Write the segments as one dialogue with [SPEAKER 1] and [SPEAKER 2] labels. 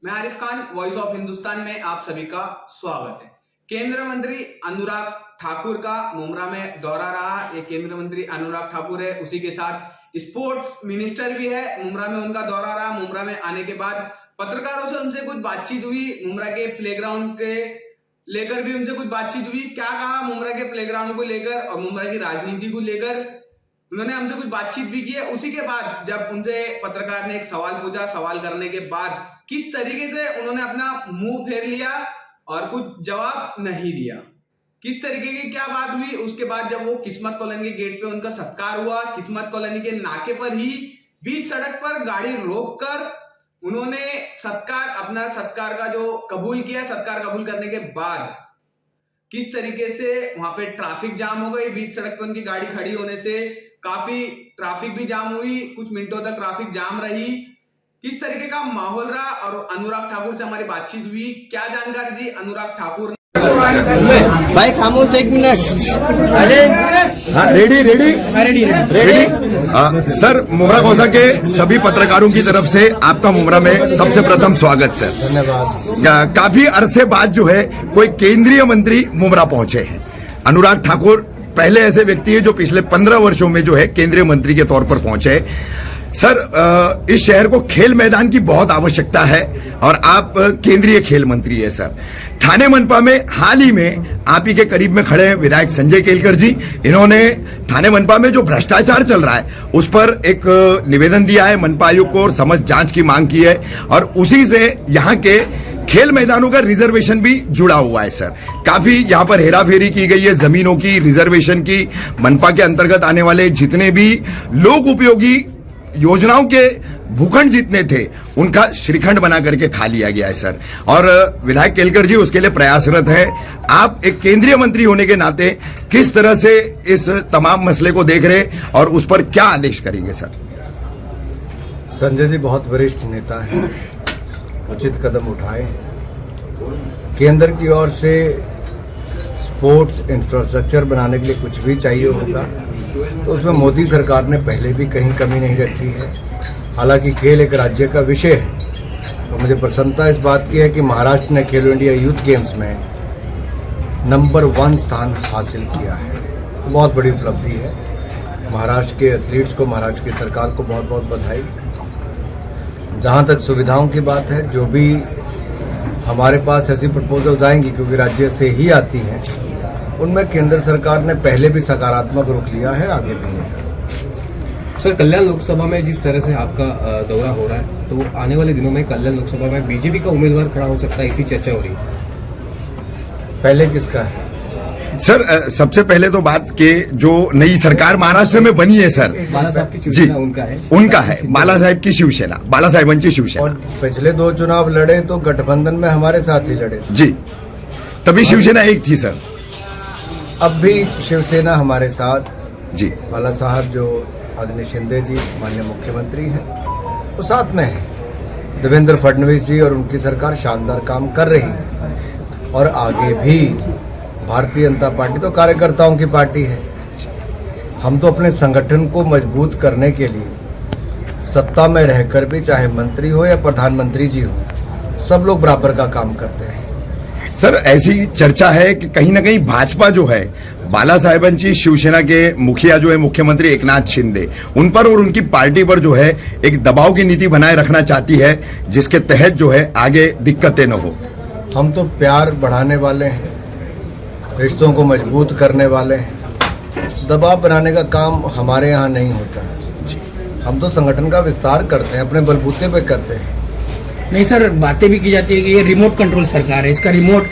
[SPEAKER 1] मैं Arif Khan, voice of Hindustan में आप सभी का स्वागत है। केंद्र मंत्री अनुराग ठाकुर का मुमरा में दौरा रहा। ये केंद्र मंत्री अनुराग ठाकुर है, उसी के साथ स्पोर्ट्स मिनिस्टर भी है। मुमरा में उनका दौरा रहा। मुमरा में आने के बाद पत्रकारों से उनसे कुछ बातचीत हुई। मुमरा के प्लेग्राउंड के लेकर भी उनसे कुछ बातचीत हुई। क्या कहा मुमरा के प्लेग्राउंड को लेकर और मुमरा की राजनीति को लेकर, उन्होंने हमसे कुछ बातचीत भी की है। उसी के बाद जब उनसे पत्रकार ने एक सवाल पूछा, सवाल करने के बाद किस तरीके से उन्होंने अपना मुंह फेर लिया और कुछ जवाब नहीं दिया, किस तरीके की क्या बात हुई। उसके बाद जब वो किस्मत कॉलोनी के गेट पे उनका सत्कार हुआ, किस्मत कॉलोनी के नाके पर ही बीच सड़क पर गाड़ी रोककर उन्होंने अपना सत्कार का जो कबूल किया। सत्कार कबूल करने के बाद किस तरीके से वहां पे ट्रैफिक जाम हो गई। बीच सड़क पर उनकी गाड़ी खड़ी होने से काफी ट्रैफिक भी जाम हुई, कुछ मिनटों तक ट्रैफिक जाम रही। किस तरीके का माहौल रहा और अनुराग ठाकुर से हमारी बातचीत हुई, क्या जानकारी दी अनुराग ठाकुर ने।
[SPEAKER 2] भाई खामोश, एक मिनट।
[SPEAKER 3] हाँ, रेडी। सर, मुमरा कौसा के सभी पत्रकारों की तरफ से आपका मुमरा में सबसे प्रथम स्वागत सर।
[SPEAKER 2] धन्यवाद।
[SPEAKER 3] काफी अरसे बाद जो है कोई केंद्रीय मंत्री मुमरा पहुंचे हैं। अनुराग ठाकुर पहले ऐसे व्यक्ति है जो पिछले 15 वर्षों में जो है केंद्रीय मंत्री के तौर पर पहुंचे। सर, इस शहर को खेल मैदान की बहुत आवश्यकता है और आप केंद्रीय खेल मंत्री है सर। ठाणे मनपा में हाल ही में आप ही के करीब में खड़े हैं विधायक संजय केलकर जी। इन्होंने ठाणे मनपा में जो भ्रष्टाचार चल रहा है उस पर एक निवेदन दिया है मनपा आयुक्त को और समझ जांच की मांग की है और उसी से यहाँ के खेल मैदानों का रिजर्वेशन भी जुड़ा हुआ है सर। काफी यहाँ पर हेराफेरी की गई है जमीनों की, रिजर्वेशन की। मनपा के अंतर्गत आने वाले जितने भी लोक उपयोगी योजनाओं के भूखंड जितने थे उनका श्रीखंड बना करके खा लिया गया है सर। और विधायक केलकर जी उसके लिए प्रयासरत है। आप एक केंद्रीय मंत्री होने के नाते किस तरह से इस तमाम मसले को देख रहे और उस पर क्या आदेश करेंगे सर?
[SPEAKER 2] संजय जी बहुत वरिष्ठ नेता हैं, उचित कदम उठाए। केंद्र की ओर से स्पोर्ट्स इंफ्रास्ट्रक्चर बनाने के लिए कुछ भी चाहिए होगा तो उसमें मोदी सरकार ने पहले भी कहीं कमी नहीं रखी है। हालांकि खेल एक राज्य का विषय है तो मुझे प्रसन्नता इस बात की है कि महाराष्ट्र ने खेलो इंडिया यूथ गेम्स में नंबर 1 स्थान हासिल किया है। बहुत बड़ी उपलब्धि है। महाराष्ट्र के एथलीट्स को, महाराष्ट्र की सरकार को बहुत बहुत बधाई। जहाँ तक सुविधाओं की बात है, जो भी हमारे पास ऐसी प्रपोजल्स आएंगी क्योंकि राज्य से ही आती हैं, उनमें केंद्र सरकार ने पहले भी सकारात्मक रुख लिया है, आगे भी लेगा।
[SPEAKER 4] सर, कल्याण लोकसभा में जिस तरह से आपका दौरा हो रहा है तो आने वाले दिनों में कल्याण लोकसभा में बीजेपी का उम्मीदवार खड़ा हो सकता है, ऐसी चर्चा हो रही है।
[SPEAKER 2] पहले किसका है
[SPEAKER 3] सर? सबसे पहले तो बात के जो नई सरकार महाराष्ट्र में बनी है सर,
[SPEAKER 4] बाला साहब की शिवसेना
[SPEAKER 3] उनका है बाला साहेब की शिवसेना, बाला साहेबांची शिवसेना।
[SPEAKER 2] और पिछले 2 चुनाव लड़े तो गठबंधन में हमारे साथ ही लड़े
[SPEAKER 3] जी, तभी शिवसेना एक थी सर।
[SPEAKER 2] अब भी शिवसेना हमारे साथ
[SPEAKER 3] जी।
[SPEAKER 2] बाला साहब जो आदरणीय शिंदे जी माननीय मुख्यमंत्री हैं वो साथ में है। देवेंद्र फडणवीस जी और उनकी सरकार शानदार काम कर रही है और आगे भी भारतीय जनता पार्टी तो कार्यकर्ताओं की पार्टी है। हम तो अपने संगठन को मजबूत करने के लिए सत्ता में रहकर भी, चाहे मंत्री हो या प्रधानमंत्री जी हो, सब लोग बराबर का काम करते हैं।
[SPEAKER 3] सर, ऐसी चर्चा है कि कहीं ना कहीं भाजपा जो है बाला साहेबांची शिवसेना के मुखिया जो है मुख्यमंत्री एकनाथ शिंदे, उन पर और उनकी पार्टी पर जो है एक दबाव की नीति बनाए रखना चाहती है जिसके तहत जो है आगे दिक्कतें न हो।
[SPEAKER 2] हम तो प्यार बढ़ाने वाले हैं, रिश्तों को मजबूत करने वाले हैं। दबाव बनाने का काम हमारे यहाँ नहीं होता है। हम तो संगठन का विस्तार करते हैं, अपने बलबूते पे करते हैं।
[SPEAKER 5] नहीं सर, बातें भी की जाती है कि ये रिमोट कंट्रोल सरकार है, इसका रिमोट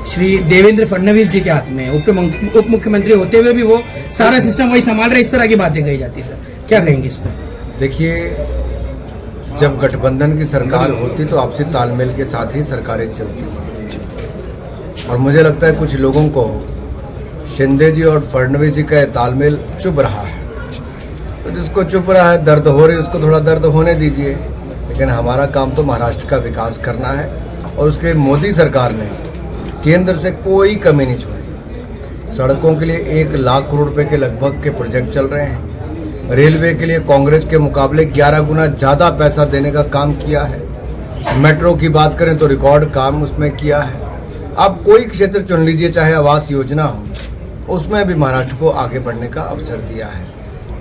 [SPEAKER 5] श्री देवेंद्र फडणवीस जी के हाथ में है। उप मुख्यमंत्री होते हुए भी वो सारा सिस्टम वही संभाल रहे, इस तरह की बातें कही जाती है। सर, क्या कहेंगे इस पर?
[SPEAKER 2] देखिए, जब गठबंधन की सरकार होती तो आपसी तालमेल के साथ ही सरकारें चलती, और मुझे लगता है कुछ लोगों को शिंदे जी और फडणवीस जी का तालमेल चुभ रहा है। तो जिसको चुभ रहा है, दर्द हो रही है, उसको थोड़ा दर्द होने दीजिए। लेकिन हमारा काम तो महाराष्ट्र का विकास करना है और उसके मोदी सरकार ने केंद्र से कोई कमी नहीं छोड़ी। सड़कों के लिए 1 लाख करोड़ रुपए के लगभग के प्रोजेक्ट चल रहे हैं। रेलवे के लिए कांग्रेस के मुकाबले 11 गुना ज़्यादा पैसा देने का काम किया है। मेट्रो की बात करें तो रिकॉर्ड काम उसमें किया है। अब कोई क्षेत्र चुन लीजिए, चाहे आवास योजना हो, उसमें भी महाराष्ट्र को आगे बढ़ने का अवसर दिया है।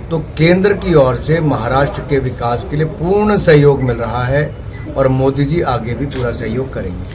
[SPEAKER 2] तो केंद्र की ओर से महाराष्ट्र के विकास के लिए पूर्ण सहयोग मिल रहा है और मोदी जी आगे भी पूरा सहयोग करेंगे।